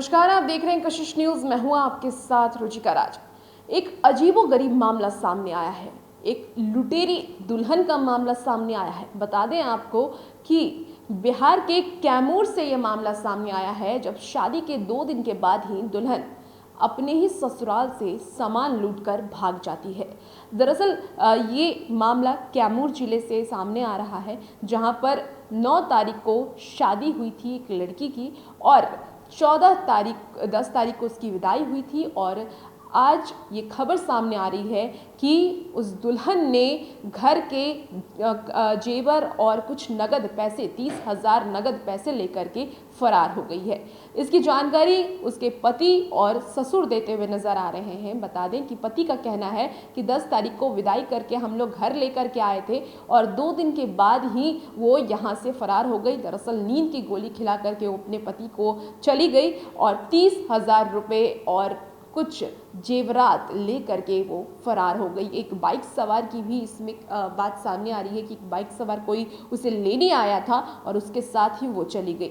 नमस्कार, आप देख रहे हैं कशिश न्यूज। मैं हूं आपके साथ रुचिका राज। एक अजीबोगरीब मामला सामने आया है। एक लुटेरी दुल्हन का मामला सामने आया है। बता दें आपको कि बिहार के कैमूर से यह मामला सामने आया है, जब शादी के 2 दिन के बाद ही दुल्हन अपने ही ससुराल से सामान लूटकर भाग जाती है। दरअसल ये मामला कैमूर जिले से सामने आ रहा है, जहां पर 9 तारीख को शादी हुई थी एक लड़की की और 10 तारीख को उसकी विदाई हुई थी। और आज ये खबर सामने आ रही है कि उस दुल्हन ने घर के जेवर और कुछ नगद पैसे 30,000 नगद पैसे लेकर के फरार हो गई है। इसकी जानकारी उसके पति और ससुर देते हुए नजर आ रहे हैं। बता दें कि पति का कहना है कि 10 तारीख को विदाई करके हम लोग घर लेकर के आए थे और 2 दिन के बाद ही वो यहाँ से फरार हो गई। दरअसल नींद की गोली खिला करके वो अपने पति को चली गई और 30,000 रुपये और कुछ जेवरात लेकर के वो फरार हो गई। एक बाइक सवार की भी इसमें बात सामने आ रही है कि बाइक सवार कोई उसे लेने आया था और उसके साथ ही वो चली गई।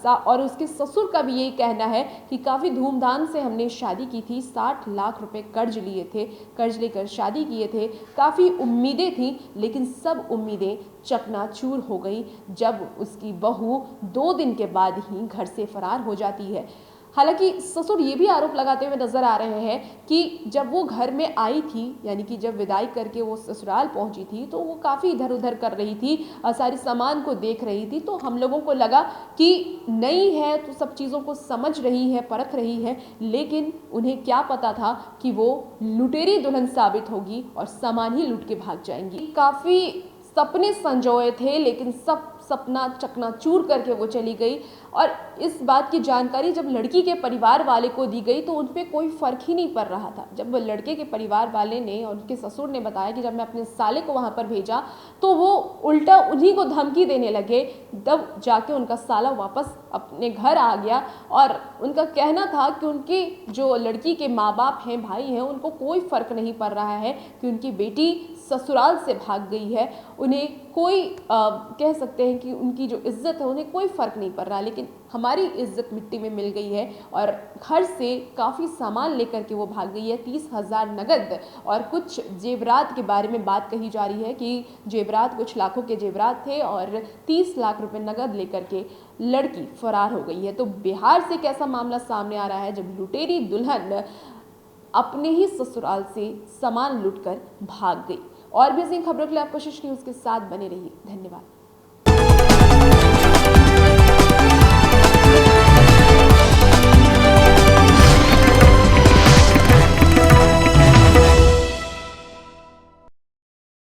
और उसके ससुर का भी यही कहना है कि काफ़ी धूमधाम से हमने शादी की थी, 60 लाख रुपए कर्ज लिए थे, कर्ज लेकर शादी किए थे, काफ़ी उम्मीदें थी, लेकिन सब उम्मीदें चकनाचूर हो गई जब उसकी बहू 2 दिन के बाद ही घर से फरार हो जाती है। हालांकि ससुर ये भी आरोप लगाते हुए नजर आ रहे हैं कि जब वो घर में आई थी, यानी कि जब विदाई करके वो ससुराल पहुंची थी, तो वो काफ़ी इधर उधर कर रही थी, सारी सामान को देख रही थी। तो हम लोगों को लगा कि नई है तो सब चीज़ों को समझ रही है, परख रही है, लेकिन उन्हें क्या पता था कि वो लुटेरी दुल्हन साबित होगी और सामान ही लूट के भाग जाएंगी। काफ़ी सपने संजोए थे, लेकिन सब सपना चकनाचूर करके वो चली गई। और इस बात की जानकारी जब लड़की के परिवार वाले को दी गई तो उन पर कोई फ़र्क ही नहीं पड़ रहा था। जब लड़के के परिवार वाले ने और उनके ससुर ने बताया कि जब मैं अपने साले को वहाँ पर भेजा तो वो उल्टा उन्हीं को धमकी देने लगे, तब जाके उनका साला वापस अपने घर आ गया। और उनका कहना था कि उनकी जो लड़की के माँ बाप हैं, भाई हैं, उनको कोई फ़र्क नहीं पड़ रहा है कि उनकी बेटी ससुराल से भाग गई है। उन्हें कोई कह सकते हैं कि उनकी जो इज्जत है उन्हें कोई फ़र्क नहीं पड़ रहा, लेकिन हमारी इज्जत मिट्टी में मिल गई है। और घर से काफ़ी सामान लेकर के वो भाग गई है। 30,000 नगद और कुछ जेवरात के बारे में बात कही जा रही है कि जेवरात कुछ लाखों के जेवरात थे और 30 लाख रुपए नगद लेकर के लड़की फरार हो गई है। तो बिहार से कैसा मामला सामने आ रहा है जब लुटेरी दुल्हन अपने ही ससुराल से सामान लूटकर भाग गई। और भी ऐसी खबरों के लिए आप कशिश न्यूज़ के साथ बने रहिए। धन्यवाद।